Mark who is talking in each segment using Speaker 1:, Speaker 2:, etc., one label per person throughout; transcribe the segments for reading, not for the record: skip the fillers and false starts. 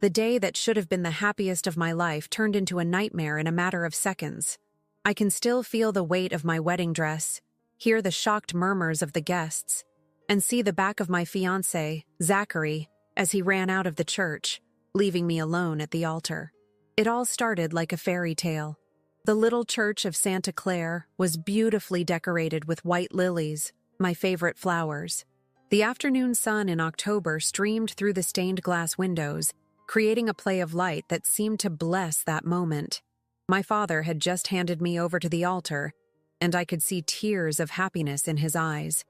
Speaker 1: The day that should have been the happiest of my life turned into a nightmare in a matter of seconds. I can still feel the weight of my wedding dress, hear the shocked murmurs of the guests, and see the back of my fiancé, Zachary, as he ran out of the church, leaving me alone at the altar. It all started like a fairy tale. The little church of Santa Clare was beautifully decorated with white lilies, my favorite flowers. The afternoon sun in October streamed through the stained glass windows, creating a play of light that seemed to bless that moment. My father had just handed me over to the altar, and I could see tears of happiness in his eyes.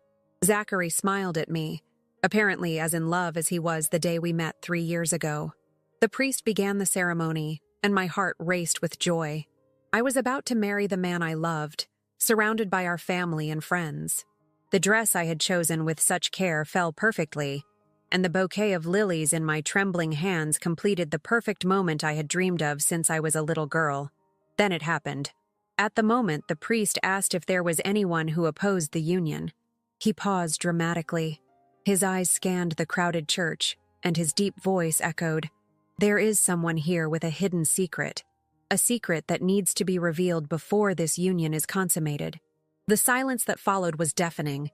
Speaker 1: Zachary smiled at me, apparently as in love as he was the day we met 3 years ago. The priest began the ceremony, and my heart raced with joy. I was about to marry the man I loved, surrounded by our family and friends. The dress I had chosen with such care fell perfectly, and the bouquet of lilies in my trembling hands completed the perfect moment I had dreamed of since I was a little girl. Then it happened. At the moment, the priest asked if there was anyone who opposed the union. He paused dramatically. His eyes scanned the crowded church, and his deep voice echoed, "There is someone here with a hidden secret. A secret that needs to be revealed before this union is consummated." The silence that followed was deafening.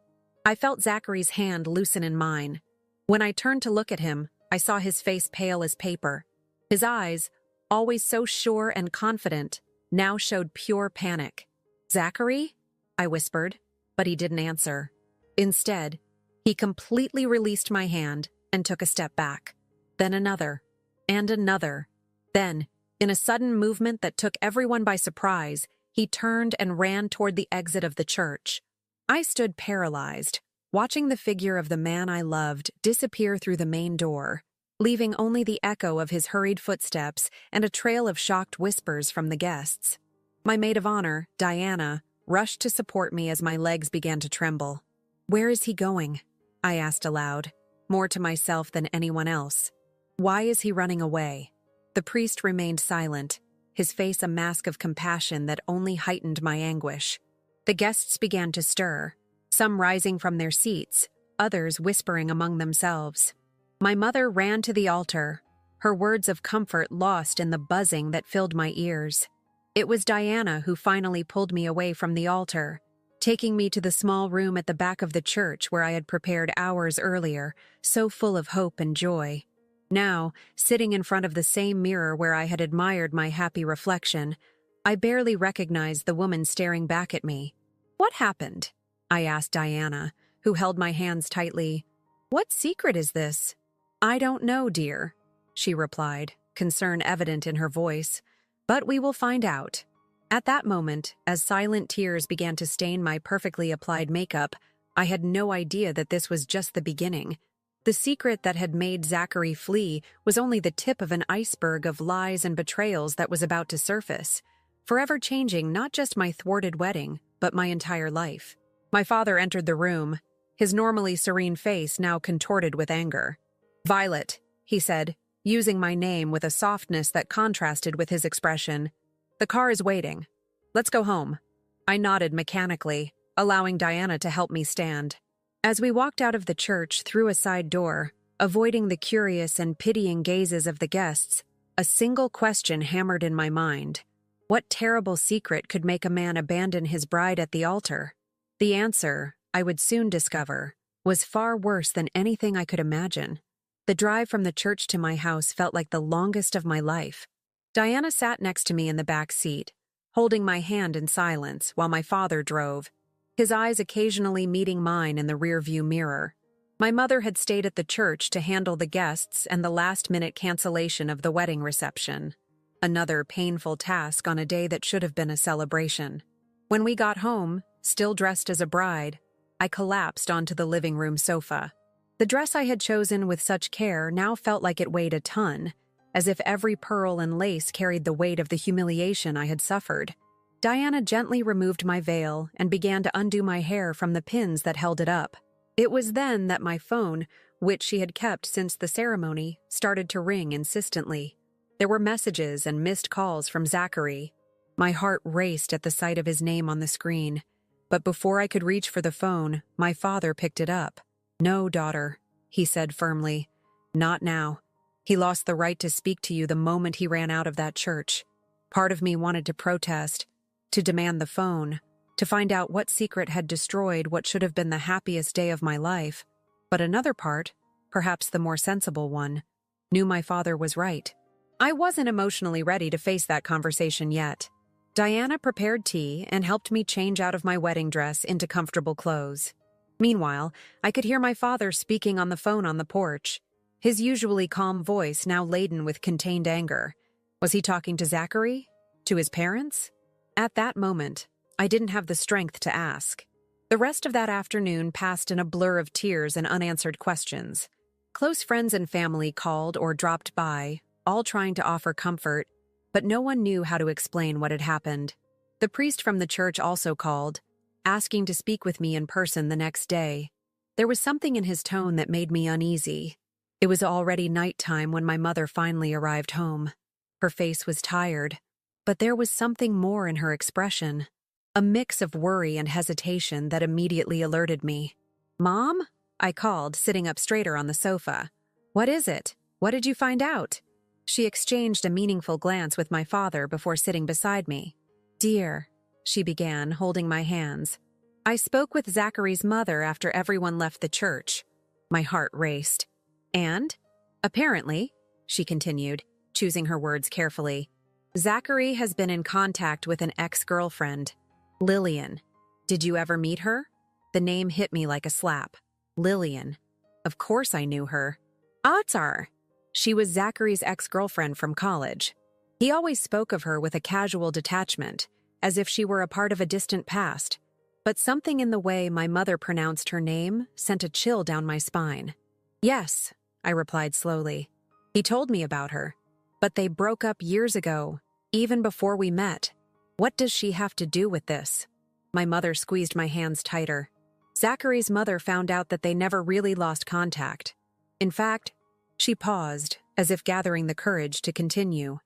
Speaker 1: I felt Zachary's hand loosen in mine. When I turned to look at him, I saw his face pale as paper. His eyes, always so sure and confident, now showed pure panic. "Zachary?" I whispered, but he didn't answer. Instead, he completely released my hand and took a step back. Then another, and another. Then, in a sudden movement that took everyone by surprise, he turned and ran toward the exit of the church. I stood paralyzed, watching the figure of the man I loved disappear through the main door, leaving only the echo of his hurried footsteps and a trail of shocked whispers from the guests. My maid of honor, Diana, rushed to support me as my legs began to tremble. "Where is he going?" I asked aloud, more to myself than anyone else. "Why is he running away?" The priest remained silent, his face a mask of compassion that only heightened my anguish. The guests began to stir, some rising from their seats, others whispering among themselves. My mother ran to the altar, her words of comfort lost in the buzzing that filled my ears. It was Diana who finally pulled me away from the altar, taking me to the small room at the back of the church where I had prepared hours earlier, so full of hope and joy. Now, sitting in front of the same mirror where I had admired my happy reflection, I barely recognized the woman staring back at me. "What happened?" I asked Diana, who held my hands tightly. "What secret is this?" "I don't know, dear," she replied, concern evident in her voice, "but we will find out." At that moment, as silent tears began to stain my perfectly applied makeup, I had no idea that this was just the beginning. The secret that had made Zachary flee was only the tip of an iceberg of lies and betrayals that was about to surface, forever changing not just my thwarted wedding, but my entire life. My father entered the room, his normally serene face now contorted with anger. "Violet," he said, using my name with a softness that contrasted with his expression. "The car is waiting. Let's go home." I nodded mechanically, allowing Diana to help me stand. As we walked out of the church through a side door, avoiding the curious and pitying gazes of the guests, a single question hammered in my mind. What terrible secret could make a man abandon his bride at the altar? The answer, I would soon discover, was far worse than anything I could imagine. The drive from the church to my house felt like the longest of my life. Diana sat next to me in the back seat, holding my hand in silence while my father drove, his eyes occasionally meeting mine in the rearview mirror. My mother had stayed at the church to handle the guests and the last-minute cancellation of the wedding reception. Another painful task on a day that should have been a celebration. When we got home, still dressed as a bride, I collapsed onto the living room sofa. The dress I had chosen with such care now felt like it weighed a ton, as if every pearl and lace carried the weight of the humiliation I had suffered. Diana gently removed my veil and began to undo my hair from the pins that held it up. It was then that my phone, which she had kept since the ceremony, started to ring insistently. There were messages and missed calls from Zachary. My heart raced at the sight of his name on the screen, but before I could reach for the phone, my father picked it up. "No, daughter," he said firmly. "Not now." He lost the right to speak to you the moment he ran out of that church. Part of me wanted to protest, to demand the phone, to find out what secret had destroyed what should have been the happiest day of my life. But another part, perhaps the more sensible one, knew my father was right. I wasn't emotionally ready to face that conversation yet. Diana prepared tea and helped me change out of my wedding dress into comfortable clothes. Meanwhile, I could hear my father speaking on the phone on the porch, his usually calm voice now laden with contained anger. Was he talking to Zachary? To his parents? At that moment, I didn't have the strength to ask. The rest of that afternoon passed in a blur of tears and unanswered questions. Close friends and family called or dropped by, all trying to offer comfort, but no one knew how to explain what had happened. The priest from the church also called, asking to speak with me in person the next day. There was something in his tone that made me uneasy. It was already nighttime when my mother finally arrived home. Her face was tired, but there was something more in her expression, a mix of worry and hesitation that immediately alerted me. "Mom?" I called, sitting up straighter on the sofa. "What is it? What did you find out?" She exchanged a meaningful glance with my father before sitting beside me. "Dear," she began, holding my hands, "I spoke with Zachary's mother after everyone left the church." My heart raced. "And? Apparently," she continued, choosing her words carefully, "Zachary has been in contact with an ex-girlfriend, Lillian. Did you ever meet her?" The name hit me like a slap. Lillian. Of course I knew her. Odds she was Zachary's ex-girlfriend from college. He always spoke of her with a casual detachment, as if she were a part of a distant past. But something in the way my mother pronounced her name sent a chill down my spine. "Yes," I replied slowly. "He told me about her. But they broke up years ago, even before we met. What does she have to do with this?" My mother squeezed my hands tighter. "Zachary's mother found out that they never really lost contact. In fact," she paused, as if gathering the courage to continue.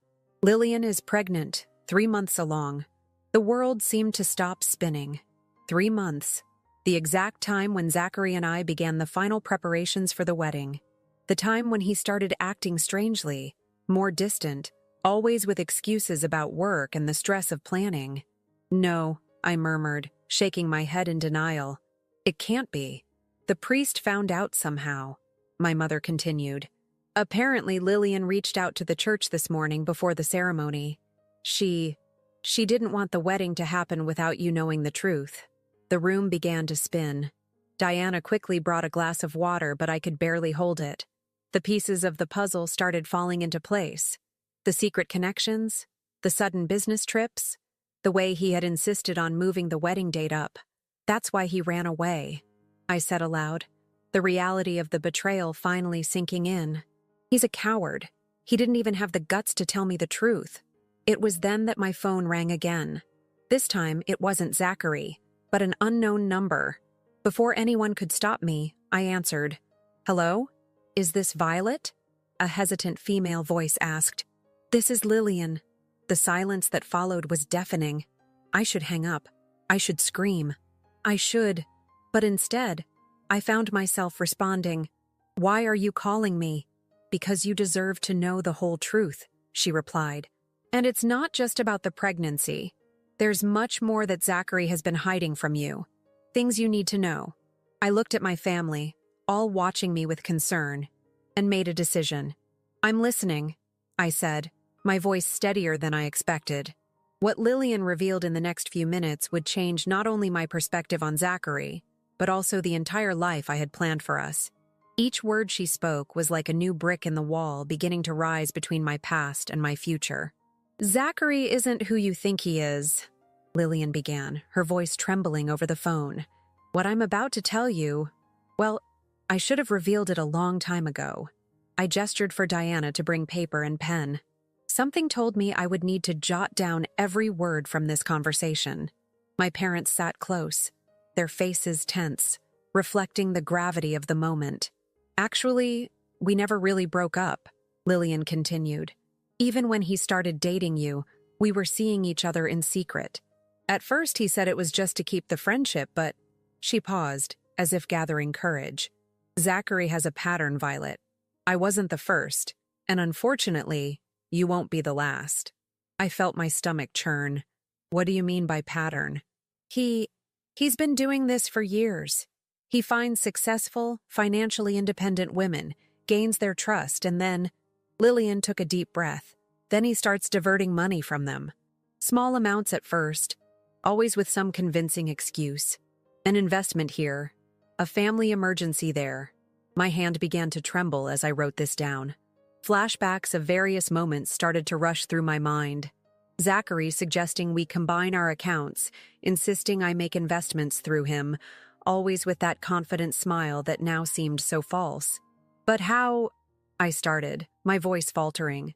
Speaker 1: "Lillian is pregnant, 3 months along." The world seemed to stop spinning. 3 months. The exact time when Zachary and I began the final preparations for the wedding. The time when he started acting strangely, more distant, always with excuses about work and the stress of planning. "No," I murmured, shaking my head in denial. "It can't be. The priest found out somehow," my mother continued. "Apparently Lillian reached out to the church this morning before the ceremony. She didn't want the wedding to happen without you knowing the truth." The room began to spin. Diana quickly brought a glass of water, but I could barely hold it. The pieces of the puzzle started falling into place. The secret connections, the sudden business trips, the way he had insisted on moving the wedding date up. "That's why he ran away," I said aloud, the reality of the betrayal finally sinking in. "He's a coward. He didn't even have the guts to tell me the truth." It was then that my phone rang again. This time, it wasn't Zachary, but an unknown number. Before anyone could stop me, I answered. "Hello? Is this Violet?" A hesitant female voice asked. "This is Lillian." The silence that followed was deafening. I should hang up. I should scream. I should. But instead, I found myself responding, "Why are you calling me?" "Because you deserve to know the whole truth," she replied. "And it's not just about the pregnancy. There's much more that Zachary has been hiding from you. Things you need to know." I looked at my family, all watching me with concern, and made a decision. "I'm listening," I said, my voice steadier than I expected. What Lillian revealed in the next few minutes would change not only my perspective on Zachary, but also the entire life I had planned for us. Each word she spoke was like a new brick in the wall beginning to rise between my past and my future. "Zachary isn't who you think he is," Lillian began, her voice trembling over the phone. "What I'm about to tell you, well, I should have revealed it a long time ago." I gestured for Diana to bring paper and pen. Something told me I would need to jot down every word from this conversation. My parents sat close, their faces tense, reflecting the gravity of the moment. "Actually, we never really broke up," Lillian continued. "Even when he started dating you, we were seeing each other in secret. At first he said it was just to keep the friendship, but—" She paused, as if gathering courage. "Zachary has a pattern, Violet. I wasn't the first. And unfortunately, you won't be the last. I felt my stomach churn. What do you mean by pattern? He's been doing this for years. He finds successful, financially independent women, gains their trust, and then Lillian took a deep breath. Then he starts diverting money from them. Small amounts at first, always with some convincing excuse. An investment here, a family emergency there. My hand began to tremble as I wrote this down. Flashbacks of various moments started to rush through my mind. Zachary suggesting we combine our accounts, insisting I make investments through him, always with that confident smile that now seemed so false. But how? I started, my voice faltering.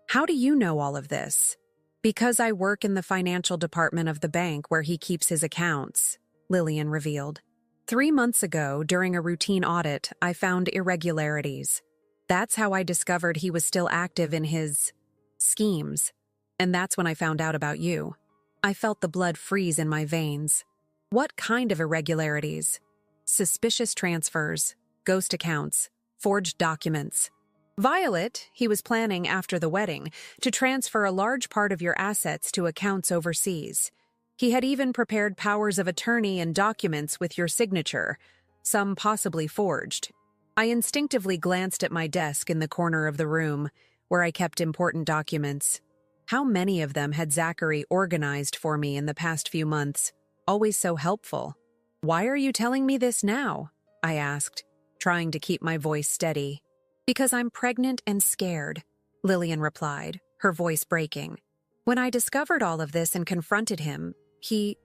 Speaker 1: How do you know all of this? Because I work in the financial department of the bank where he keeps his accounts, Lillian revealed. 3 months ago, during a routine audit, I found irregularities. That's how I discovered he was still active in his schemes. And that's when I found out about you. I felt the blood freeze in my veins. What kind of irregularities? Suspicious transfers, ghost accounts, forged documents. Violet, he was planning after the wedding to transfer a large part of your assets to accounts overseas. He had even prepared powers of attorney and documents with your signature, some possibly forged. I instinctively glanced at my desk in the corner of the room, where I kept important documents. How many of them had Zachary organized for me in the past few months? Always so helpful. Why are you telling me this now? I asked, trying to keep my voice steady. Because I'm pregnant and scared, Lillian replied, her voice breaking. When I discovered all of this and confronted him, he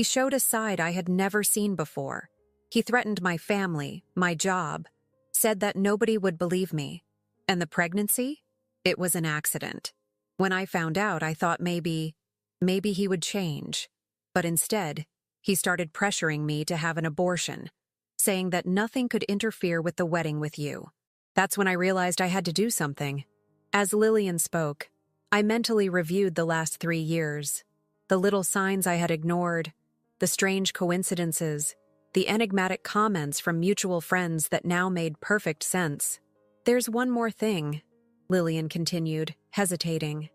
Speaker 1: showed a side I had never seen before. He threatened my family, my job, said that nobody would believe me. And the pregnancy? It was an accident. When I found out, I thought maybe he would change. But instead, he started pressuring me to have an abortion, saying that nothing could interfere with the wedding with you. That's when I realized I had to do something. As Lillian spoke, I mentally reviewed the last 3 years. The little signs I had ignored, the strange coincidences, the enigmatic comments from mutual friends that now made perfect sense. There's one more thing, Lillian continued, hesitating.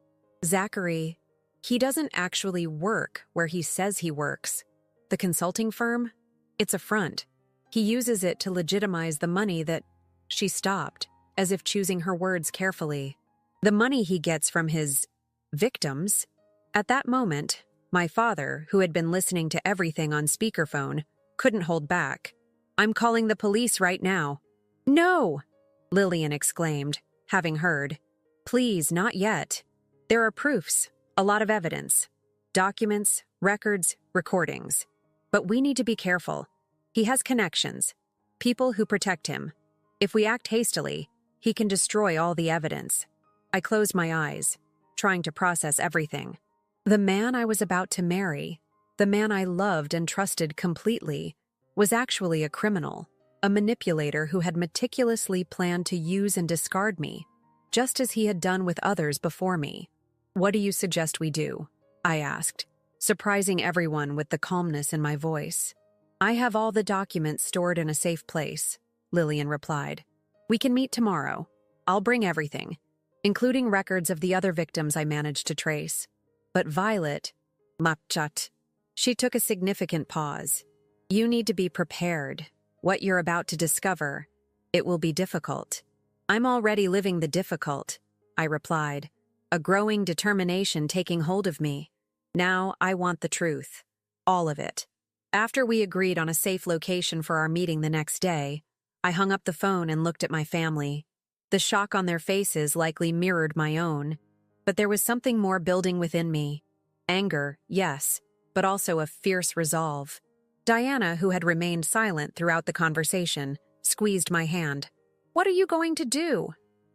Speaker 1: Zachary, he doesn't actually work where he says he works. The consulting firm? It's a front. He uses it to legitimize the money that... She stopped, as if choosing her words carefully. The money he gets from his... victims? At that moment, my father, who had been listening to everything on speakerphone, couldn't hold back. I'm calling the police right now. No! Lillian exclaimed, having heard. Please, not yet. There are proofs, a lot of evidence. Documents, records, recordings. But we need to be careful. He has connections, people who protect him. If we act hastily, he can destroy all the evidence. I closed my eyes, trying to process everything. The man I was about to marry, the man I loved and trusted completely, was actually a criminal, a manipulator who had meticulously planned to use and discard me, just as he had done with others before me. What do you suggest we do? I asked, surprising everyone with the calmness in my voice. I have all the documents stored in a safe place, Lillian replied. We can meet tomorrow. I'll bring everything, including records of the other victims I managed to trace. But Violet, Mapchat, she took a significant pause. You need to be prepared. What you're about to discover, it will be difficult. I'm already living the difficult, I replied, a growing determination taking hold of me. Now I want the truth. All of it. After we agreed on a safe location for our meeting the next day, I hung up the phone and looked at my family. The shock on their faces likely mirrored my own, but there was something more building within me. Anger, yes, but also a fierce resolve. Diana, who had remained silent throughout the conversation, squeezed my hand. What are you going to do?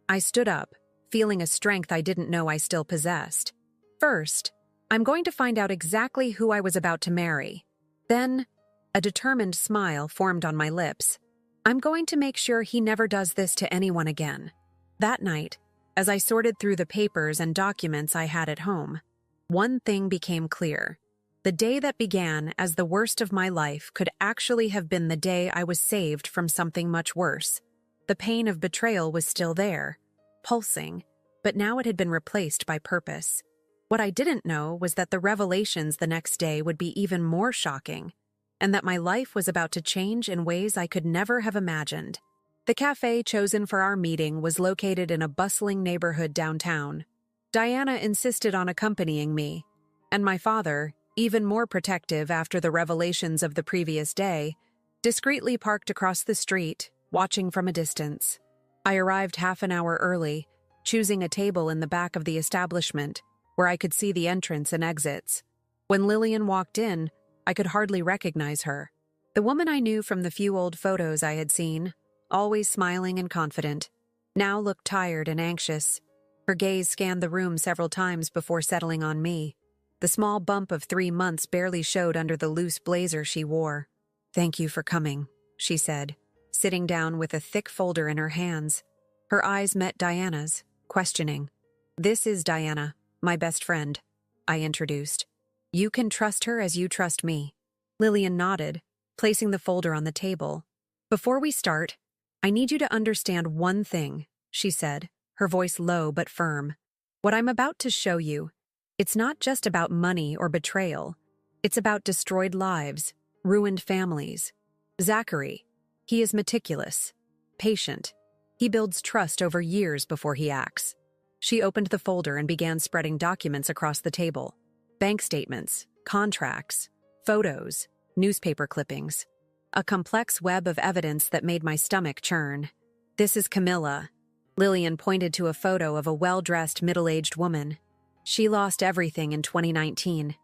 Speaker 1: I stood up, feeling a strength I didn't know I still possessed. First, I'm going to find out exactly who I was about to marry. Then, a determined smile formed on my lips. I'm going to make sure he never does this to anyone again. That night, as I sorted through the papers and documents I had at home, one thing became clear. The day that began as the worst of my life could actually have been the day I was saved from something much worse. The pain of betrayal was still there, pulsing, but now it had been replaced by purpose. What I didn't know was that the revelations the next day would be even more shocking, and that my life was about to change in ways I could never have imagined. The cafe chosen for our meeting was located in a bustling neighborhood downtown. Diana insisted on accompanying me, and my father, even more protective after the revelations of the previous day, discreetly parked across the street, watching from a distance. I arrived half an hour early, choosing a table in the back of the establishment, where I could see the entrance and exits. When Lillian walked in, I could hardly recognize her. The woman I knew from the few old photos I had seen, always smiling and confident, now looked tired and anxious. Her gaze scanned the room several times before settling on me. The small bump of 3 months barely showed under the loose blazer she wore. "Thank you for coming," she said, sitting down with a thick folder in her hands. Her eyes met Diana's, questioning. "This is Diana, my best friend," I introduced. "You can trust her as you trust me." Lillian nodded, placing the folder on the table. "Before we start, I need you to understand one thing," she said, her voice low but firm. "What I'm about to show you, it's not just about money or betrayal. It's about destroyed lives, ruined families. Zachary, he is meticulous, patient. He builds trust over years before he acts." She opened the folder and began spreading documents across the table. Bank statements, contracts, photos, newspaper clippings. A complex web of evidence that made my stomach churn. "This is Camilla." Lillian pointed to a photo of a well-dressed middle-aged woman. "She lost everything in 2019.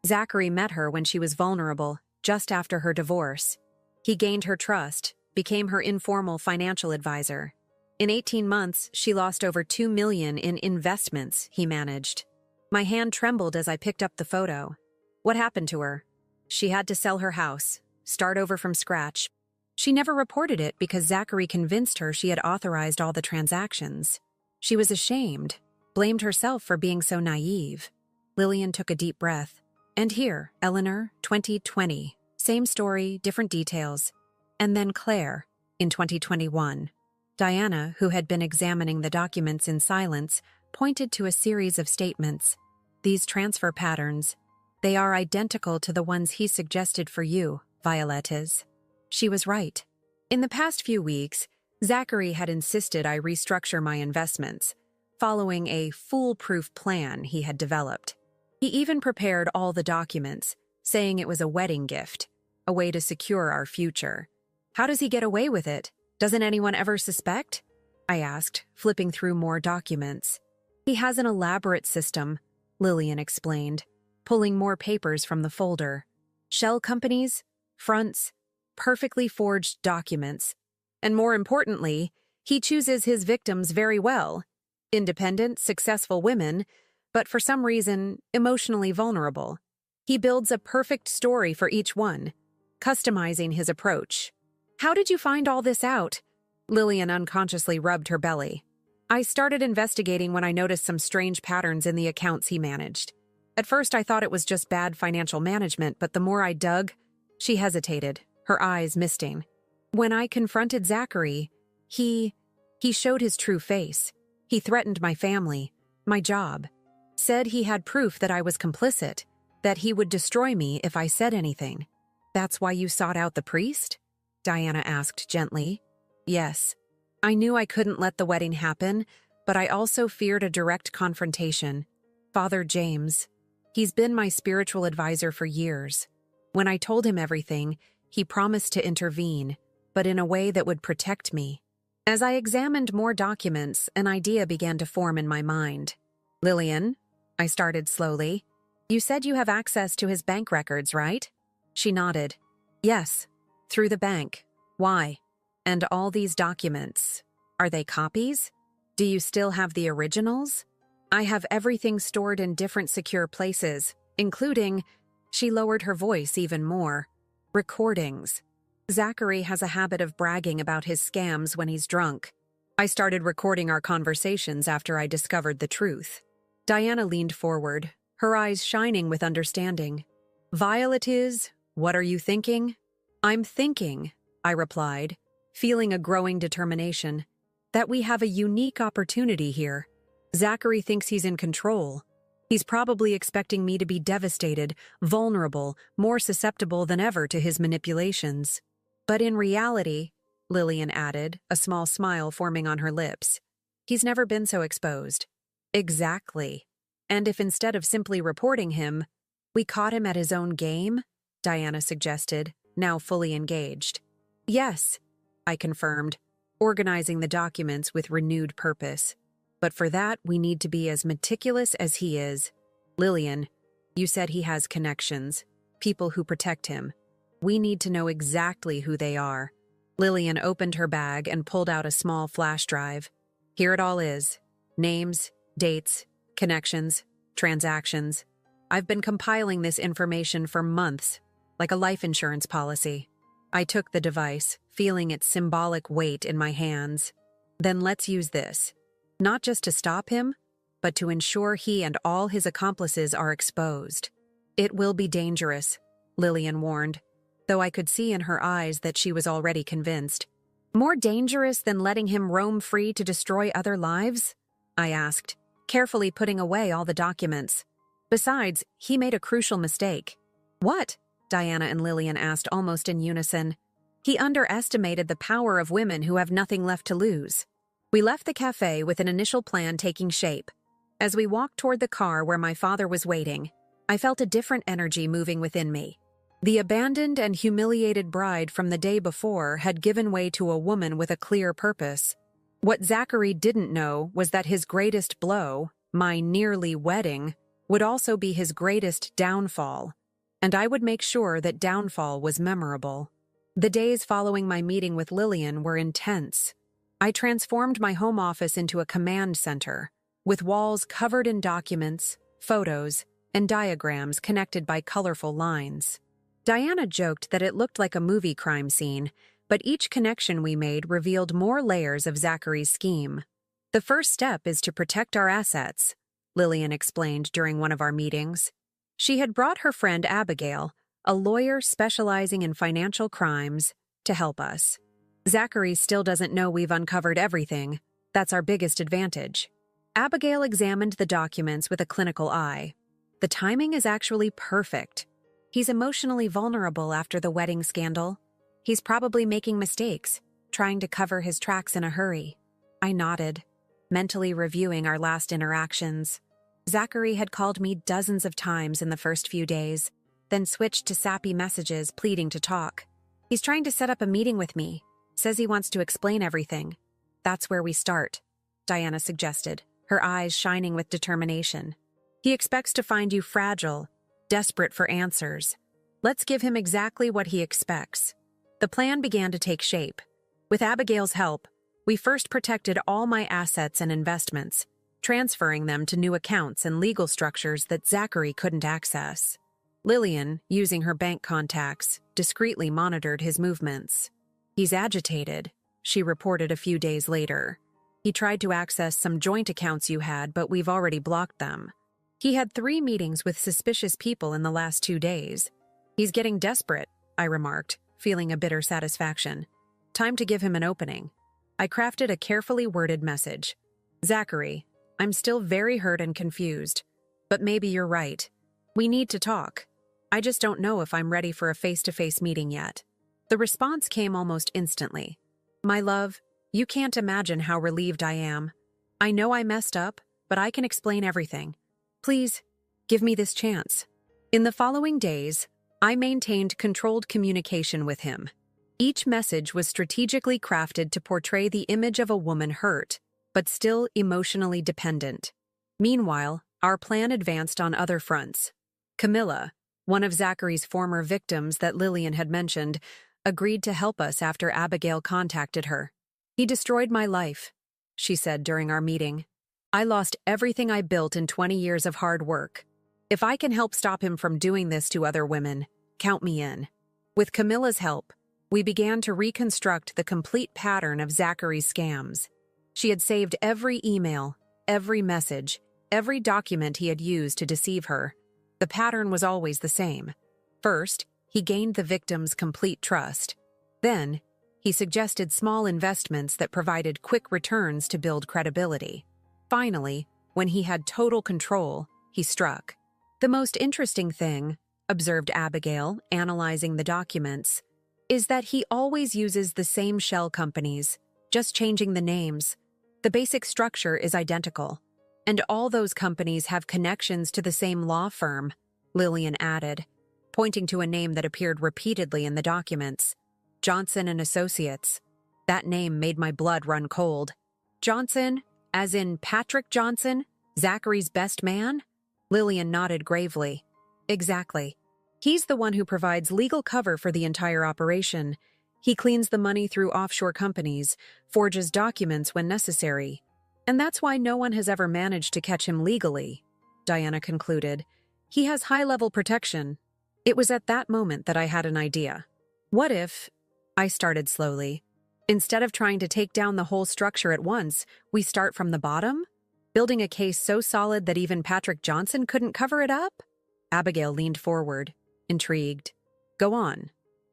Speaker 1: Zachary met her when she was vulnerable, just after her divorce. He gained her trust, became her informal financial advisor. In 18 months, she lost over $2 million in investments he managed." My hand trembled as I picked up the photo. "What happened to her?" "She had to sell her house, start over from scratch. She never reported it because Zachary convinced her she had authorized all the transactions. She was ashamed, blamed herself for being so naive." Lillian took a deep breath. "And here, Eleanor, 2020. Same story, different details. And then Claire, in 2021. Diana, who had been examining the documents in silence, pointed to a series of statements. "These transfer patterns, they are identical to the ones he suggested for you, Violettes." She was right. In the past few weeks, Zachary had insisted I restructure my investments, following a foolproof plan he had developed. He even prepared all the documents, saying it was a wedding gift, a way to secure our future. "How does he get away with it? Doesn't anyone ever suspect?" I asked, flipping through more documents. "He has an elaborate system," Lillian explained, pulling more papers from the folder. "Shell companies, fronts, perfectly forged documents. And more importantly, he chooses his victims very well. Independent, successful women, but for some reason, emotionally vulnerable. He builds a perfect story for each one, customizing his approach." "How did you find all this out?" Lillian unconsciously rubbed her belly. "I started investigating when I noticed some strange patterns in the accounts he managed. At first I thought it was just bad financial management, but the more I dug..." She hesitated, her eyes misting. "When I confronted Zachary, he showed his true face. He threatened my family, my job. Said he had proof that I was complicit, that he would destroy me if I said anything." "That's why you sought out the priest?" Diana asked gently. "Yes. I knew I couldn't let the wedding happen, but I also feared a direct confrontation. Father James. He's been my spiritual advisor for years. When I told him everything, he promised to intervene, but in a way that would protect me." As I examined more documents, an idea began to form in my mind. "Lillian," I started slowly, "you said you have access to his bank records, right?" She nodded. "Yes, through the bank. Why? And all these documents, are they copies? Do you still have the originals?" "I have everything stored in different secure places, including..." She lowered her voice even more. "Recordings. Zachary has a habit of bragging about his scams when he's drunk. I started recording our conversations after I discovered the truth." Diana leaned forward, her eyes shining with understanding. "Violettes, what are you thinking?" "I'm thinking," I replied, feeling a growing determination. That we have a unique opportunity here. Zachary thinks he's in control. He's probably expecting me to be devastated, vulnerable, more susceptible than ever to his manipulations. But in reality, Lillian added, a small smile forming on her lips, he's never been so exposed. Exactly. And if instead of simply reporting him, we caught him at his own game? Diana suggested, now fully engaged. Yes, I confirmed, organizing the documents with renewed purpose. But for that, we need to be as meticulous as he is. Lillian, you said he has connections, people who protect him. We need to know exactly who they are. Lillian opened her bag and pulled out a small flash drive. Here it all is. Names, dates, connections, transactions. I've been compiling this information for months, like a life insurance policy. I took the device, feeling its symbolic weight in my hands. Then let's use this. Not just to stop him, but to ensure he and all his accomplices are exposed. It will be dangerous, Lillian warned, though I could see in her eyes that she was already convinced. More dangerous than letting him roam free to destroy other lives? I asked, carefully putting away all the documents. Besides, he made a crucial mistake. What? Diana and Lillian asked almost in unison. He underestimated the power of women who have nothing left to lose. We left the cafe with an initial plan taking shape. As we walked toward the car where my father was waiting, I felt a different energy moving within me. The abandoned and humiliated bride from the day before had given way to a woman with a clear purpose. What Zachary didn't know was that his greatest blow, my nearly wedding, would also be his greatest downfall, and I would make sure that downfall was memorable. The days following my meeting with Lillian were intense. I transformed my home office into a command center, with walls covered in documents, photos, and diagrams connected by colorful lines. Diana joked that it looked like a movie crime scene, but each connection we made revealed more layers of Zachary's scheme. The first step is to protect our assets, Lillian explained during one of our meetings. She had brought her friend Abigail, a lawyer specializing in financial crimes, to help us. Zachary still doesn't know we've uncovered everything. That's our biggest advantage. Abigail examined the documents with a clinical eye. The timing is actually perfect. He's emotionally vulnerable after the wedding scandal. He's probably making mistakes, trying to cover his tracks in a hurry. I nodded, mentally reviewing our last interactions. Zachary had called me dozens of times in the first few days, then switched to sappy messages pleading to talk. He's trying to set up a meeting with me. Says he wants to explain everything. That's where we start, Diana suggested, her eyes shining with determination. He expects to find you fragile, desperate for answers. Let's give him exactly what he expects. The plan began to take shape. With Abigail's help, we first protected all my assets and investments, transferring them to new accounts and legal structures that Zachary couldn't access. Lillian, using her bank contacts, discreetly monitored his movements. He's agitated, she reported a few days later. He tried to access some joint accounts you had, but we've already blocked them. He had 3 meetings with suspicious people in the last 2 days. He's getting desperate, I remarked, feeling a bitter satisfaction. Time to give him an opening. I crafted a carefully worded message. Zachary, I'm still very hurt and confused, but maybe you're right. We need to talk. I just don't know if I'm ready for a face-to-face meeting yet. The response came almost instantly. My love, you can't imagine how relieved I am. I know I messed up, but I can explain everything. Please, give me this chance. In the following days, I maintained controlled communication with him. Each message was strategically crafted to portray the image of a woman hurt, but still emotionally dependent. Meanwhile, our plan advanced on other fronts. Camilla, one of Zachary's former victims that Lillian had mentioned, agreed to help us after Abigail contacted her. He destroyed my life, she said during our meeting. I lost everything I built in 20 years of hard work. If I can help stop him from doing this to other women, count me in. With Camilla's help, we began to reconstruct the complete pattern of Zachary's scams. She had saved every email, every message, every document he had used to deceive her. The pattern was always the same. First, he gained the victim's complete trust. Then, He suggested small investments that provided quick returns to build credibility. Finally, when he had total control, he struck. "The most interesting thing," observed Abigail, analyzing the documents, "is that he always uses the same shell companies, just changing the names. The basic structure is identical. And all those companies have connections to the same law firm," Lillian added, pointing to a name that appeared repeatedly in the documents. "Johnson and Associates." That name made my blood run cold. "Johnson, as in Patrick Johnson, Zachary's best man?" Lillian nodded gravely. "Exactly. He's the one who provides legal cover for the entire operation. He cleans the money through offshore companies, forges documents when necessary. And that's why no one has ever managed to catch him legally," Diana concluded. "He has high-level protection." It was at that moment that I had an idea. What if, I started slowly, instead of trying to take down the whole structure at once, we start from the bottom? Building a case so solid that even Patrick Johnson couldn't cover it up? Abigail leaned forward, intrigued. "Go on.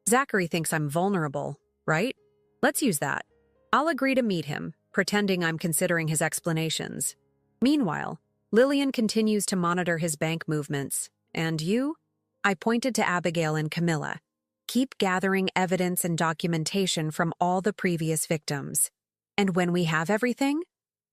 Speaker 1: Zachary thinks I'm vulnerable, right? Let's use that. I'll agree to meet him, pretending I'm considering his explanations. Meanwhile, Lillian continues to monitor his bank movements. And you?" I pointed to Abigail and Camilla. "Keep gathering evidence and documentation from all the previous victims." "And when we have everything?"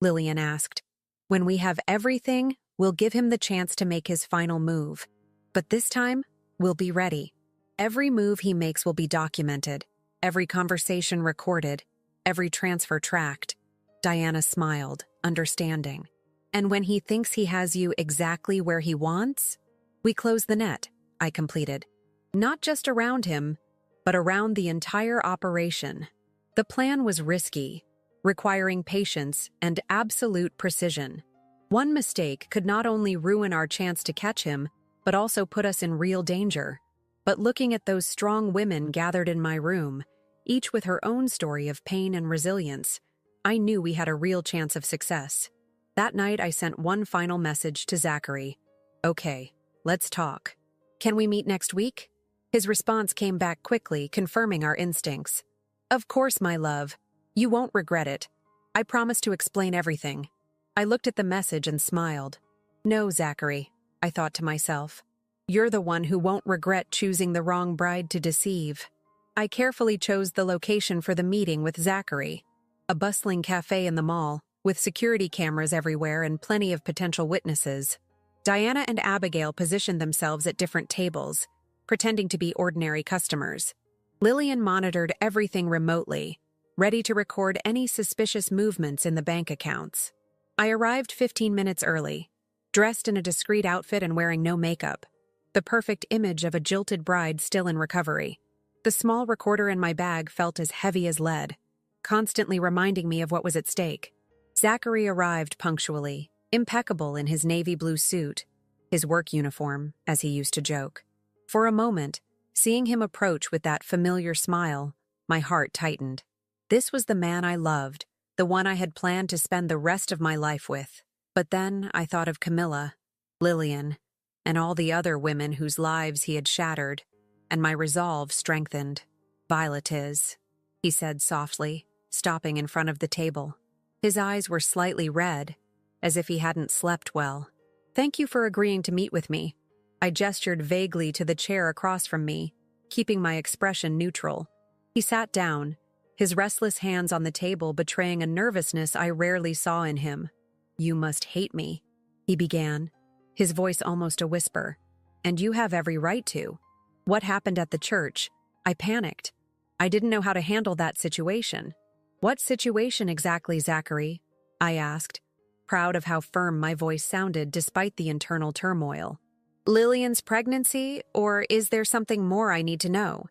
Speaker 1: Lillian asked. "When we have everything, we'll give him the chance to make his final move. But this time, we'll be ready. Every move he makes will be documented, every conversation recorded, every transfer tracked." Diana smiled, understanding. "And when he thinks he has you exactly where he wants, we close the net," I completed. "Not just around him, but around the entire operation." The plan was risky, requiring patience and absolute precision. One mistake could not only ruin our chance to catch him, but also put us in real danger. But looking at those strong women gathered in my room, each with her own story of pain and resilience, I knew we had a real chance of success. That night, I sent one final message to Zachary. "Okay, let's talk. Can we meet next week?" His response came back quickly, confirming our instincts. "Of course, my love. You won't regret it. I promise to explain everything." I looked at the message and smiled. "No, Zachary," I thought to myself. "You're the one who won't regret choosing the wrong bride to deceive." I carefully chose the location for the meeting with Zachary, a bustling cafe in the mall, with security cameras everywhere and plenty of potential witnesses. Diana and Abigail positioned themselves at different tables, pretending to be ordinary customers. Lillian monitored everything remotely, ready to record any suspicious movements in the bank accounts. I arrived 15 minutes early, dressed in a discreet outfit and wearing no makeup, the perfect image of a jilted bride still in recovery. The small recorder in my bag felt as heavy as lead, constantly reminding me of what was at stake. Zachary arrived punctually, impeccable in his navy blue suit, his work uniform, as he used to joke. For a moment, seeing him approach with that familiar smile, my heart tightened. This was the man I loved, the one I had planned to spend the rest of my life with. But then I thought of Camilla, Lillian, and all the other women whose lives he had shattered, and my resolve strengthened. "Violet is," he said softly, stopping in front of the table. His eyes were slightly red, as if he hadn't slept well. "Thank you for agreeing to meet with me." I gestured vaguely to the chair across from me, keeping my expression neutral. He sat down, his restless hands on the table betraying a nervousness I rarely saw in him. "You must hate me," he began, his voice almost a whisper. "And you have every right to. What happened at the church? I panicked. I didn't know how to handle that situation." "What situation exactly, Zachary?" I asked, proud of how firm my voice sounded despite the internal turmoil. "Lillian's pregnancy, or is there something more I need to know?"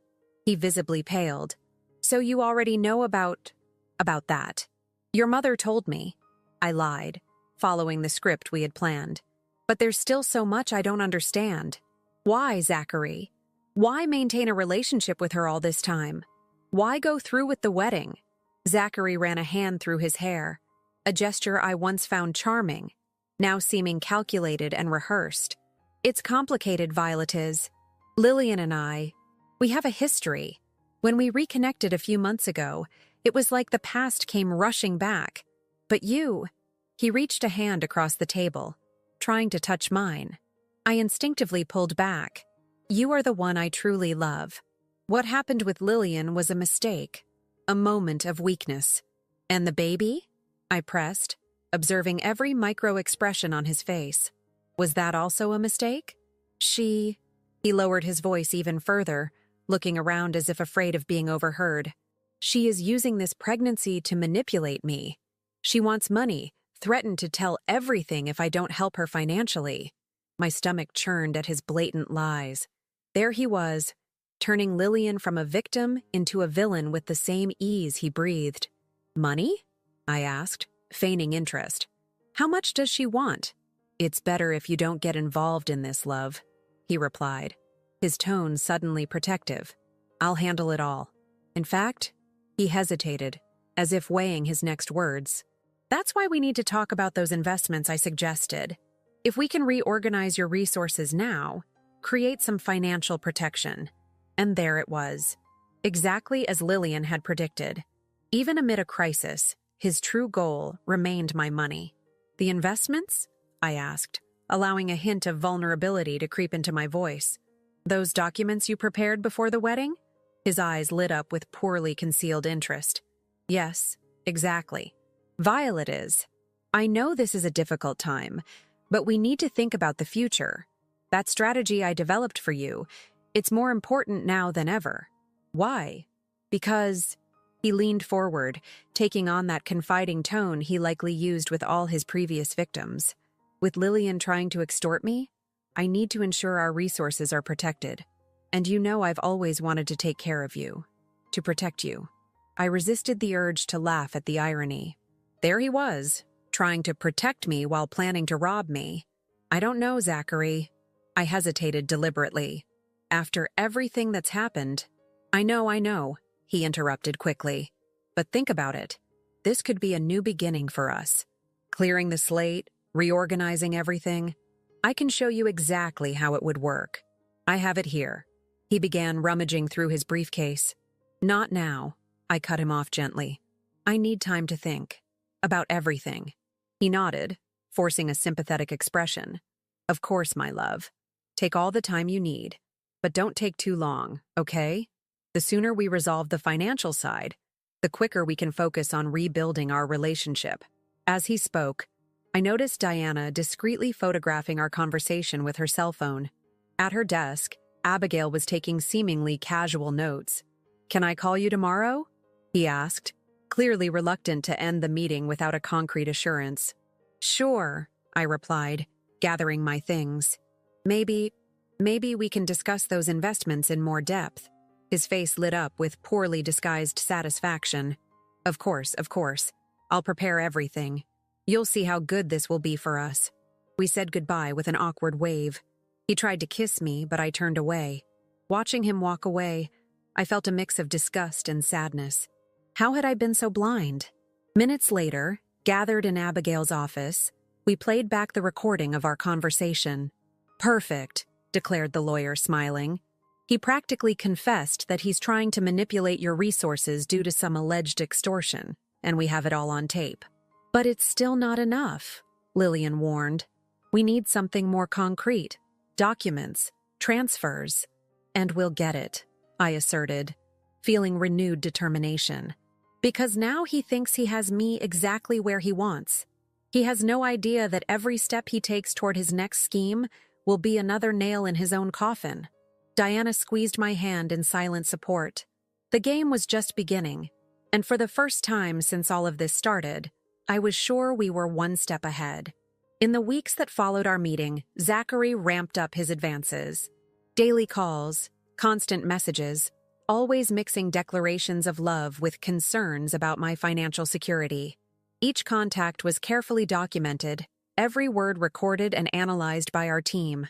Speaker 1: He visibly paled. "So you already know about that." "Your mother told me." I lied, following the script we had planned. "But there's still so much I don't understand. Why, Zachary? Why maintain a relationship with her all this time? Why go through with the wedding?" Zachary ran a hand through his hair, a gesture I once found charming, now seeming calculated and rehearsed. "It's complicated, Violet is. Lillian and I, we have a history. When we reconnected a few months ago, it was like the past came rushing back. But you, he reached a hand across the table, trying to touch mine. I instinctively pulled back. You are the one I truly love. What happened with Lillian was a mistake, a moment of weakness. And the baby? I pressed, observing every micro-expression on his face. Was that also a mistake? He lowered his voice even further, looking around as if afraid of being overheard. She is using this pregnancy to manipulate me. She wants money, threatened to tell everything if I don't help her financially. My stomach churned at his blatant lies. There he was, turning Lillian from a victim into a villain with the same ease he breathed. Money? I asked, feigning interest. How much does she want? It's better if you don't get involved in this, love, he replied, his tone suddenly protective. I'll handle it all. In fact, he hesitated, as if weighing his next words. That's why we need to talk about those investments I suggested. If we can reorganize your resources now, create some financial protection. And there it was, exactly as Lillian had predicted. Even amid a crisis, his true goal remained my money. The investments? I asked, allowing a hint of vulnerability to creep into my voice. Those documents you prepared before the wedding? His eyes lit up with poorly concealed interest. Yes, exactly. Violet is. I know this is a difficult time, but we need to think about the future. That strategy I developed for you, it's more important now than ever. Why? Because... He leaned forward, taking on that confiding tone he likely used with all his previous victims. With Lillian trying to extort me, I need to ensure our resources are protected. And you know I've always wanted to take care of you. To protect you. I resisted the urge to laugh at the irony. There he was, trying to protect me while planning to rob me. I don't know, Zachary. I hesitated deliberately. After everything that's happened, I know, he interrupted quickly. But think about it. This could be a new beginning for us. Clearing the slate, reorganizing everything. I can show you exactly how it would work. I have it here. He began rummaging through his briefcase. Not now, I cut him off gently. I need time to think. About everything. He nodded, forcing a sympathetic expression. Of course, my love. Take all the time you need. But don't take too long, okay? The sooner we resolve the financial side, the quicker we can focus on rebuilding our relationship. As he spoke, I noticed Diana discreetly photographing our conversation with her cell phone. At her desk, Abigail was taking seemingly casual notes. Can I call you tomorrow? He asked, clearly reluctant to end the meeting without a concrete assurance. Sure, I replied, gathering my things. Maybe we can discuss those investments in more depth. His face lit up with poorly disguised satisfaction. Of course. I'll prepare everything. You'll see how good this will be for us. We said goodbye with an awkward wave. He tried to kiss me, but I turned away. Watching him walk away, I felt a mix of disgust and sadness. How had I been so blind? Minutes later, gathered in Abigail's office, we played back the recording of our conversation. Perfect, declared the lawyer, smiling. He practically confessed that he's trying to manipulate your resources due to some alleged extortion, and we have it all on tape. But it's still not enough, Lillian warned. We need something more concrete. Documents, transfers. And we'll get it, I asserted, feeling renewed determination. Because now he thinks he has me exactly where he wants. He has no idea that every step he takes toward his next scheme will be another nail in his own coffin. Diana squeezed my hand in silent support. The game was just beginning, and for the first time since all of this started, I was sure we were one step ahead. In the weeks that followed our meeting, Zachary ramped up his advances. Daily calls, constant messages, always mixing declarations of love with concerns about my financial security. Each contact was carefully documented, every word recorded and analyzed by our team.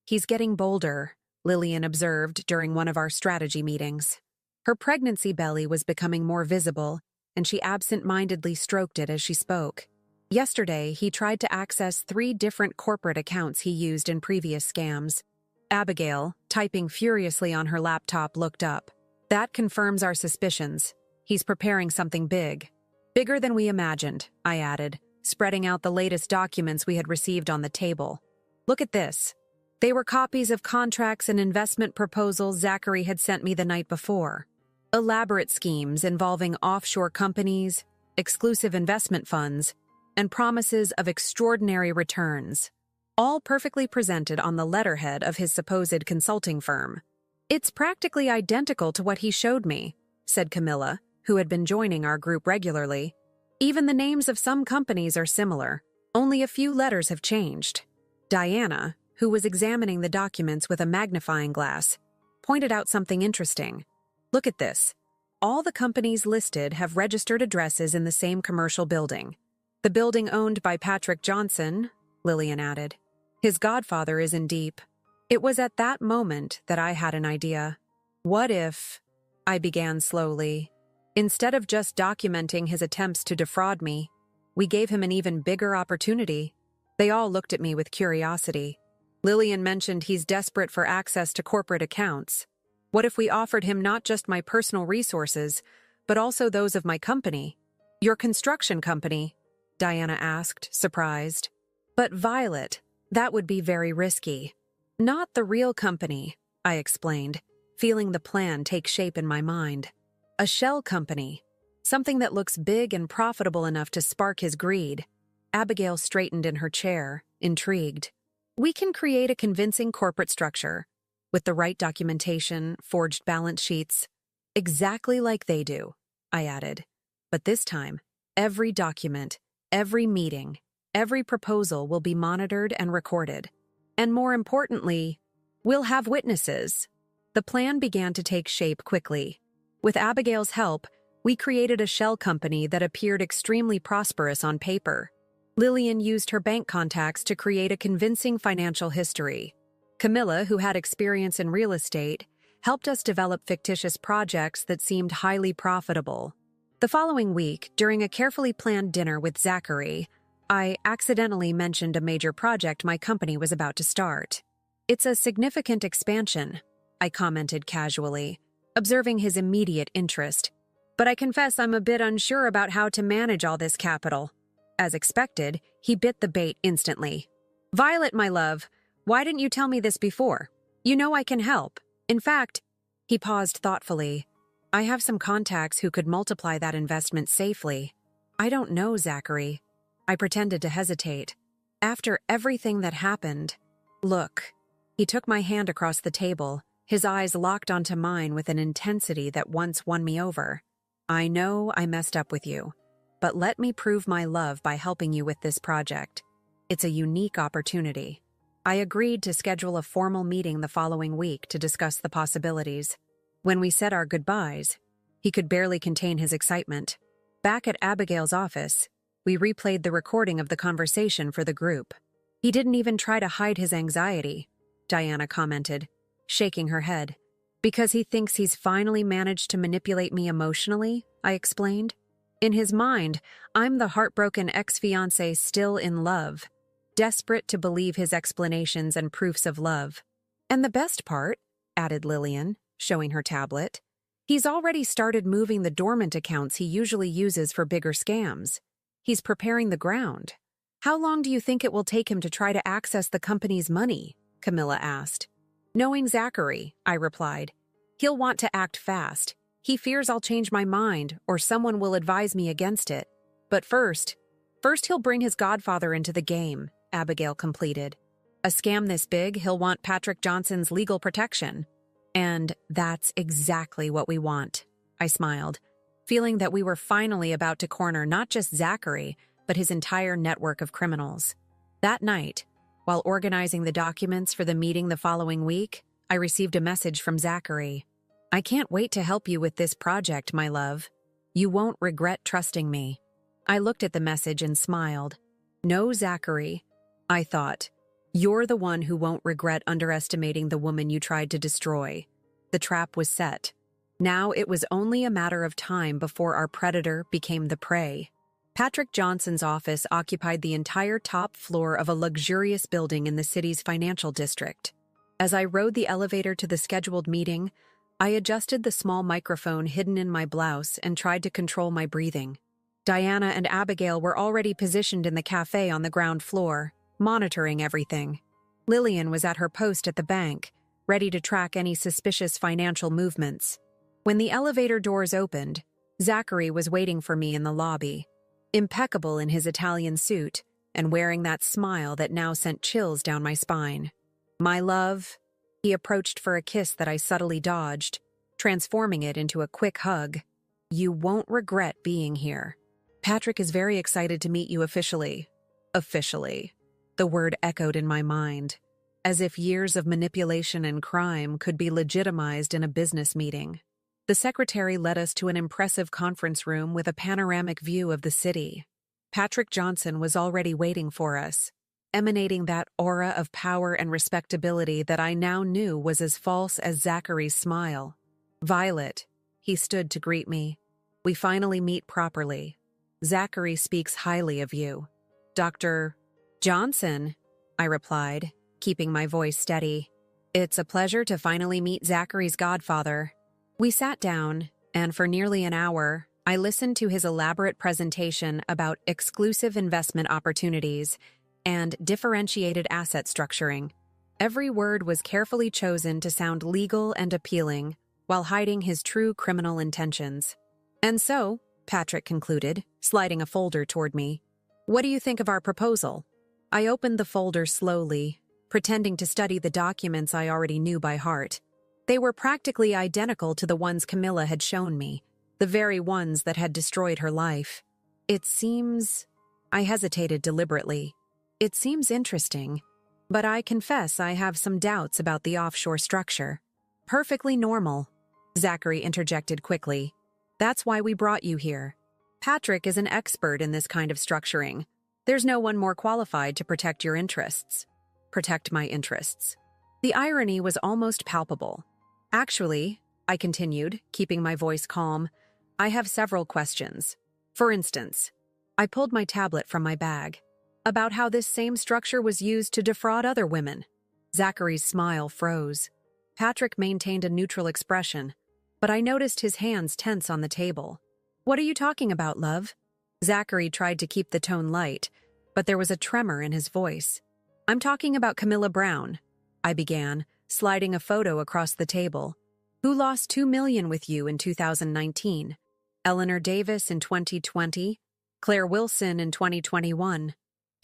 Speaker 1: He's getting bolder, Lillian observed during one of our strategy meetings. Her pregnancy belly was becoming more visible, and she absent-mindedly stroked it as she spoke. Yesterday, he tried to access 3 different corporate accounts he used in previous scams. Abigail, typing furiously on her laptop, looked up. That confirms our suspicions. He's preparing something big. Bigger than we imagined, I added, spreading out the latest documents we had received on the table. Look at this. They were copies of contracts and investment proposals Zachary had sent me the night before. Elaborate schemes involving offshore companies, exclusive investment funds, and promises of extraordinary returns, all perfectly presented on the letterhead of his supposed consulting firm. It's practically identical to what he showed me, said Camilla, who had been joining our group regularly. Even the names of some companies are similar, only a few letters have changed. Diana, who was examining the documents with a magnifying glass, pointed out something interesting. Look at this. All the companies listed have registered addresses in the same commercial building. The building owned by Patrick Johnson, Lillian added. His godfather is in deep. It was at that moment that I had an idea. What if, I began slowly, instead of just documenting his attempts to defraud me, we gave him an even bigger opportunity? They all looked at me with curiosity. Lillian mentioned he's desperate for access to corporate accounts. What if we offered him not just my personal resources, but also those of my company? Your construction company? Diana asked, surprised. But Violet, that would be very risky. Not the real company, I explained, feeling the plan take shape in my mind. A shell company. Something that looks big and profitable enough to spark his greed. Abigail straightened in her chair, intrigued. We can create a convincing corporate structure, with the right documentation, forged balance sheets. Exactly like they do, I added. But this time, every document, every meeting, every proposal will be monitored and recorded. And more importantly, we'll have witnesses. The plan began to take shape quickly. With Abigail's help, we created a shell company that appeared extremely prosperous on paper. Lillian used her bank contacts to create a convincing financial history. Camilla, who had experience in real estate, helped us develop fictitious projects that seemed highly profitable. The following week, during a carefully planned dinner with Zachary, I accidentally mentioned a major project my company was about to start. It's a significant expansion, I commented casually, observing his immediate interest. But I confess I'm a bit unsure about how to manage all this capital. As expected, he bit the bait instantly. Violet, my love, why didn't you tell me this before? You know I can help. In fact, he paused thoughtfully. I have some contacts who could multiply that investment safely. I don't know, Zachary. I pretended to hesitate. After everything that happened, look. He took my hand across the table, his eyes locked onto mine with an intensity that once won me over. I know I messed up with you, but let me prove my love by helping you with this project. It's a unique opportunity. I agreed to schedule a formal meeting the following week to discuss the possibilities. When we said our goodbyes, he could barely contain his excitement. Back at Abigail's office, we replayed the recording of the conversation for the group. He didn't even try to hide his anxiety, Diana commented, shaking her head. Because he thinks he's finally managed to manipulate me emotionally, I explained. In his mind, I'm the heartbroken ex-fiancé still in love, desperate to believe his explanations and proofs of love. And the best part, added Lillian, showing her tablet, he's already started moving the dormant accounts he usually uses for bigger scams. He's preparing the ground. How long do you think it will take him to try to access the company's money? Camilla asked. Knowing Zachary, I replied, he'll want to act fast. He fears I'll change my mind or someone will advise me against it. But first he'll bring his godfather into the game, Abigail completed. A scam this big, he'll want Patrick Johnson's legal protection. And that's exactly what we want, I smiled, feeling that we were finally about to corner not just Zachary, but his entire network of criminals. That night, while organizing the documents for the meeting the following week, I received a message from Zachary. I can't wait to help you with this project, my love. You won't regret trusting me. I looked at the message and smiled. No, Zachary, I thought. You're the one who won't regret underestimating the woman you tried to destroy. The trap was set. Now it was only a matter of time before our predator became the prey. Patrick Johnson's office occupied the entire top floor of a luxurious building in the city's financial district. As I rode the elevator to the scheduled meeting, I adjusted the small microphone hidden in my blouse and tried to control my breathing. Diana and Abigail were already positioned in the cafe on the ground floor, monitoring everything. Lillian was at her post at the bank, ready to track any suspicious financial movements. When the elevator doors opened, Zachary was waiting for me in the lobby, impeccable in his Italian suit and wearing that smile that now sent chills down my spine. "My love," he approached for a kiss that I subtly dodged, transforming it into a quick hug. "You won't regret being here. Patrick is very excited to meet you officially." Officially. The word echoed in my mind, as if years of manipulation and crime could be legitimized in a business meeting. The secretary led us to an impressive conference room with a panoramic view of the city. Patrick Johnson was already waiting for us, emanating that aura of power and respectability that I now knew was as false as Zachary's smile. "Violet," he stood to greet me. "We finally meet properly. Zachary speaks highly of you." "Dr. Johnson," I replied, keeping my voice steady. "It's a pleasure to finally meet Zachary's godfather." We sat down, and for nearly an hour, I listened to his elaborate presentation about exclusive investment opportunities and differentiated asset structuring. Every word was carefully chosen to sound legal and appealing, while hiding his true criminal intentions. "And so," Patrick concluded, sliding a folder toward me, "what do you think of our proposal?" I opened the folder slowly, pretending to study the documents I already knew by heart. They were practically identical to the ones Camilla had shown me, the very ones that had destroyed her life. "It seems—" I hesitated deliberately. "It seems interesting, but I confess I have some doubts about the offshore structure." "Perfectly normal," Zachary interjected quickly. "That's why we brought you here. Patrick is an expert in this kind of structuring. There's no one more qualified to protect your interests." Protect my interests. The irony was almost palpable. "Actually," I continued, keeping my voice calm, "I have several questions. For instance," I pulled my tablet from my bag, "about how this same structure was used to defraud other women." Zachary's smile froze. Patrick maintained a neutral expression, but I noticed his hands tense on the table. "What are you talking about, love?" Zachary tried to keep the tone light, but there was a tremor in his voice. "I'm talking about Camilla Brown," I began, sliding a photo across the table. "Who lost $2 million with you in 2019? Eleanor Davis in 2020? Claire Wilson in 2021?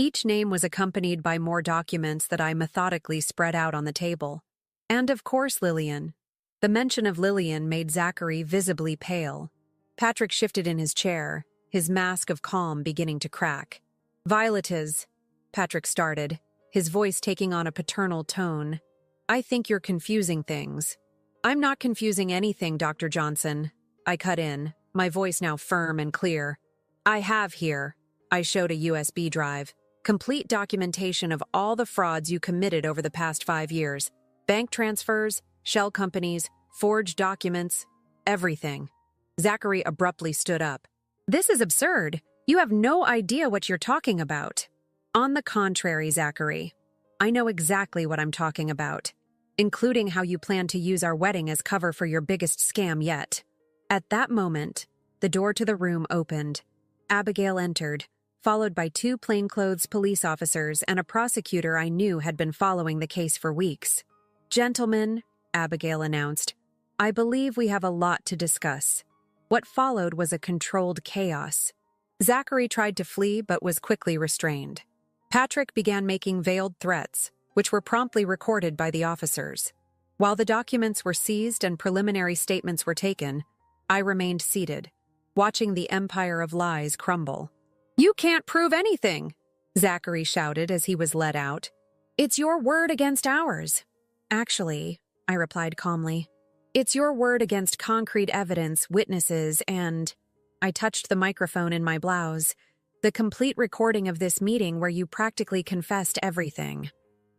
Speaker 1: Each name was accompanied by more documents that I methodically spread out on the table. And of course Lillian. The mention of Lillian made Zachary visibly pale. Patrick shifted in his chair, his mask of calm beginning to crack. "Violet is," Patrick started, his voice taking on a paternal tone. "I think you're confusing things." "I'm not confusing anything, Dr. Johnson," I cut in, my voice now firm and clear. "I have here," I showed a USB drive, "complete documentation of all the frauds you committed over the past 5 years. Bank transfers, shell companies, forged documents, everything." Zachary abruptly stood up. "This is absurd. You have no idea what you're talking about." "On the contrary, Zachary, I know exactly what I'm talking about, including how you plan to use our wedding as cover for your biggest scam yet." At that moment, the door to the room opened. Abigail entered, followed by 2 plainclothes police officers and a prosecutor I knew had been following the case for weeks. "Gentlemen," Abigail announced, "I believe we have a lot to discuss." What followed was a controlled chaos. Zachary tried to flee but was quickly restrained. Patrick began making veiled threats, which were promptly recorded by the officers. While the documents were seized and preliminary statements were taken, I remained seated, watching the empire of lies crumble. "You can't prove anything," Zachary shouted as he was led out. "It's your word against ours." "Actually," I replied calmly, "it's your word against concrete evidence, witnesses, and—" I touched the microphone in my blouse, "the complete recording of this meeting where you practically confessed everything."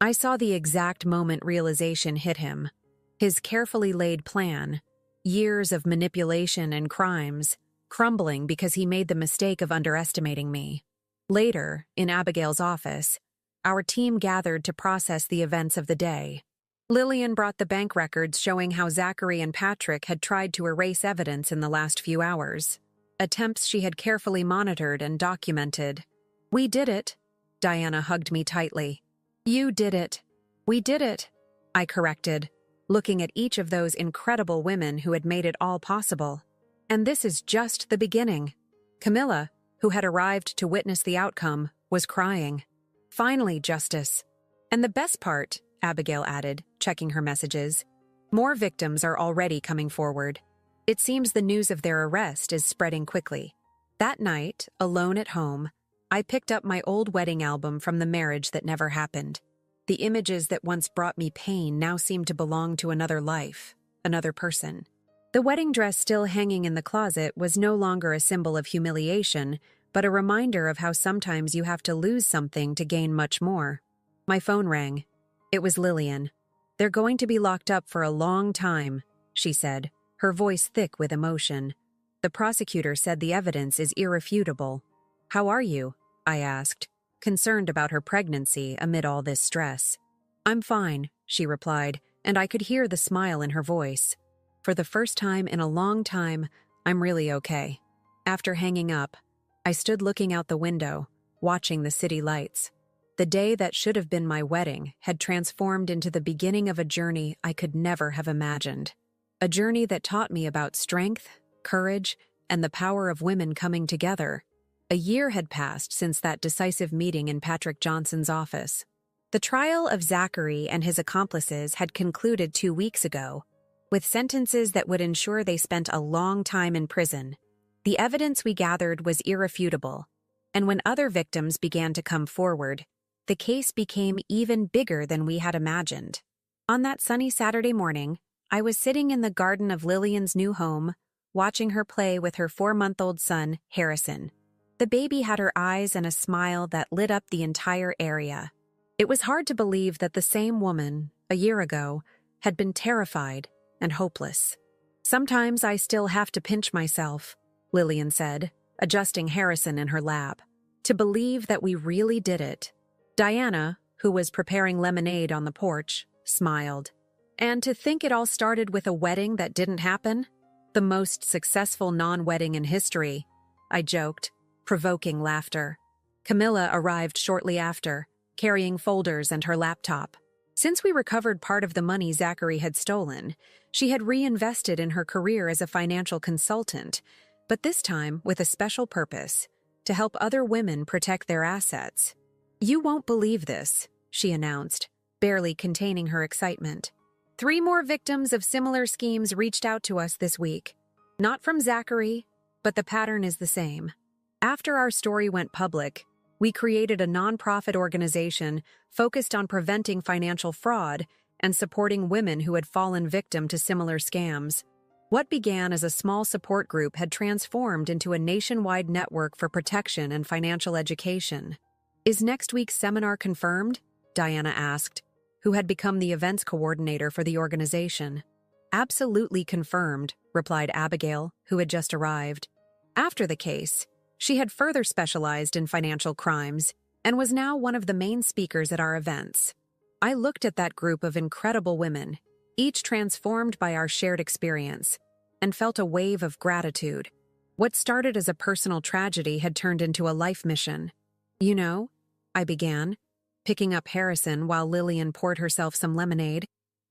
Speaker 1: I saw the exact moment realization hit him. His carefully laid plan, years of manipulation and crimes, crumbling because he made the mistake of underestimating me. Later, in Abigail's office, our team gathered to process the events of the day. Lillian brought the bank records showing how Zachary and Patrick had tried to erase evidence in the last few hours. Attempts she had carefully monitored and documented. "We did it." Diana hugged me tightly. "You did it." "We did it," I corrected, looking at each of those incredible women who had made it all possible. And this is just the beginning. Camilla, who had arrived to witness the outcome, was crying. "Finally, justice." "And the best part," Abigail added, checking her messages, "more victims are already coming forward. It seems the news of their arrest is spreading quickly." That night, alone at home, I picked up my old wedding album from the marriage that never happened. The images that once brought me pain now seemed to belong to another life, another person. The wedding dress still hanging in the closet was no longer a symbol of humiliation, but a reminder of how sometimes you have to lose something to gain much more. My phone rang. It was Lillian. "They're going to be locked up for a long time," she said, her voice thick with emotion. "The prosecutor said the evidence is irrefutable." "How are you?" I asked, concerned about her pregnancy amid all this stress. "I'm fine," she replied, and I could hear the smile in her voice. For the first time in a long time, I'm really okay. After hanging up, I stood looking out the window, watching the city lights. The day that should have been my wedding had transformed into the beginning of a journey I could never have imagined. A journey that taught me about strength, courage, and the power of women coming together. A year had passed since that decisive meeting in Patrick Johnson's office. The trial of Zachary and his accomplices had concluded 2 weeks ago, with sentences that would ensure they spent a long time in prison. The evidence we gathered was irrefutable, and when other victims began to come forward, the case became even bigger than we had imagined. On that sunny Saturday morning, I was sitting in the garden of Lillian's new home, watching her play with her 4-month-old son, Harrison. The baby had her eyes and a smile that lit up the entire area. It was hard to believe that the same woman, a year ago, had been terrified and hopeless. "Sometimes I still have to pinch myself," Lillian said, adjusting Harrison in her lap, "to believe that we really did it." Diana, who was preparing lemonade on the porch, smiled. "And to think it all started with a wedding that didn't happen? The most successful non-wedding in history," I joked, provoking laughter. Camilla arrived shortly after, carrying folders and her laptop. Since we recovered part of the money Zachary had stolen, she had reinvested in her career as a financial consultant, but this time with a special purpose, to help other women protect their assets. "You won't believe this," she announced, barely containing her excitement. 3 more victims of similar schemes reached out to us this week. Not from Zachary, but the pattern is the same. After our story went public, we created a nonprofit organization focused on preventing financial fraud and supporting women who had fallen victim to similar scams. What began as a small support group had transformed into a nationwide network for protection and financial education. "Is next week's seminar confirmed?" Diana asked, who had become the events coordinator for the organization. "Absolutely confirmed," replied Abigail, who had just arrived. After the case, she had further specialized in financial crimes and was now one of the main speakers at our events. I looked at that group of incredible women, each transformed by our shared experience, and felt a wave of gratitude. What started as a personal tragedy had turned into a life mission. "You know," I began, picking up Harrison while Lillian poured herself some lemonade,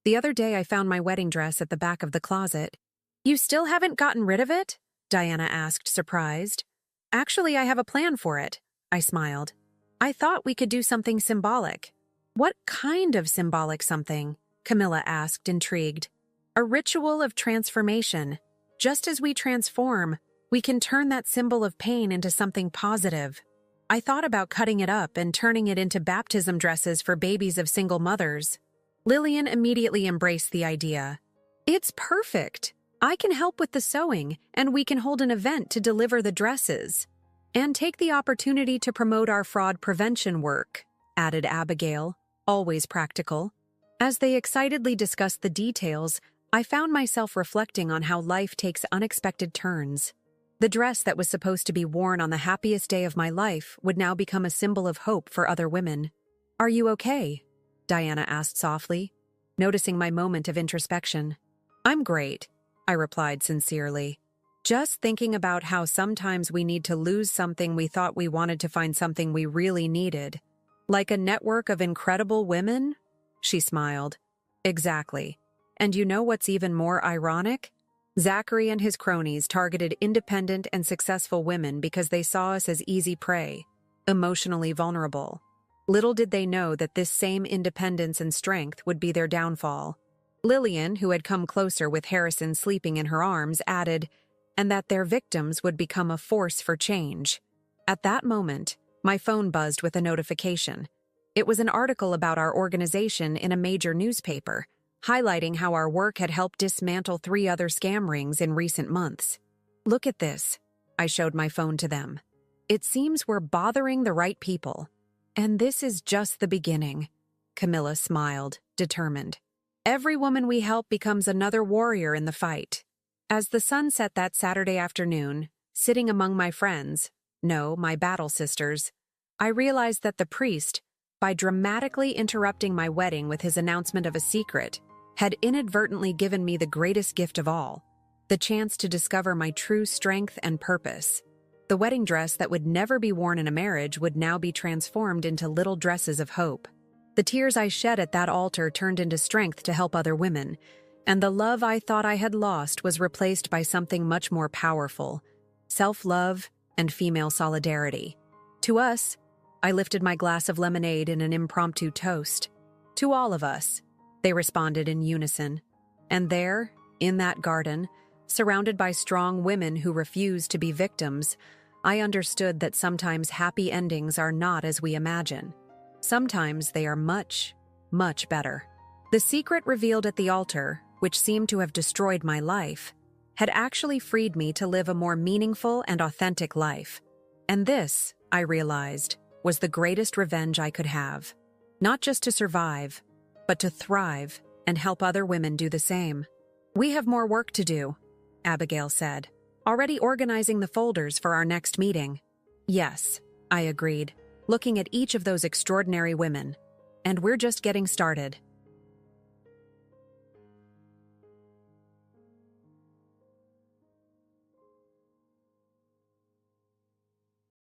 Speaker 1: "the other day I found my wedding dress at the back of the closet." "You still haven't gotten rid of it?" Diana asked, surprised. "Actually, I have a plan for it," I smiled. "I thought we could do something symbolic." "What kind of symbolic something?" Camilla asked, intrigued. "A ritual of transformation. Just as we transform, we can turn that symbol of pain into something positive. I thought about cutting it up and turning it into baptism dresses for babies of single mothers." Lillian immediately embraced the idea. "It's perfect. I can help with the sewing, and we can hold an event to deliver the dresses. And take the opportunity to promote our fraud prevention work," added Abigail, always practical. As they excitedly discussed the details, I found myself reflecting on how life takes unexpected turns. The dress that was supposed to be worn on the happiest day of my life would now become a symbol of hope for other women. "Are you okay?" Diana asked softly. noticing my moment of introspection. "I'm great," I replied sincerely. "Just thinking about how sometimes we need to lose something we thought we wanted to find something we really needed. Like a network of incredible women?" She smiled. "Exactly. And you know what's even more ironic? Zachary and his cronies targeted independent and successful women because they saw us as easy prey, emotionally vulnerable. Little did they know that this same independence and strength would be their downfall." Lillian, who had come closer with Harrison sleeping in her arms, added, "and that their victims would become a force for change." At that moment, my phone buzzed with a notification. It was an article about our organization in a major newspaper, highlighting how our work had helped dismantle 3 other scam rings in recent months. "Look at this." I showed my phone to them. "It seems we're bothering the right people. And this is just the beginning." Camilla smiled, determined. "Every woman we help becomes another warrior in the fight." As the sun set that Saturday afternoon, sitting among my friends, no, my battle sisters, I realized that the priest, by dramatically interrupting my wedding with his announcement of a secret, had inadvertently given me the greatest gift of all, the chance to discover my true strength and purpose. The wedding dress that would never be worn in a marriage would now be transformed into little dresses of hope. The tears I shed at that altar turned into strength to help other women, and the love I thought I had lost was replaced by something much more powerful: self-love and female solidarity. To us, I lifted my glass of lemonade in an impromptu toast. "To all of us," they responded in unison. And there, in that garden, surrounded by strong women who refused to be victims, I understood that sometimes happy endings are not as we imagine. Sometimes they are much, much better. The secret revealed at the altar, which seemed to have destroyed my life, had actually freed me to live a more meaningful and authentic life. And this, I realized, was the greatest revenge I could have. Not just to survive, but to thrive and help other women do the same. "We have more work to do," Abigail said, "already organizing the folders for our next meeting." "Yes," I agreed, looking at each of those extraordinary women. "And we're just getting started."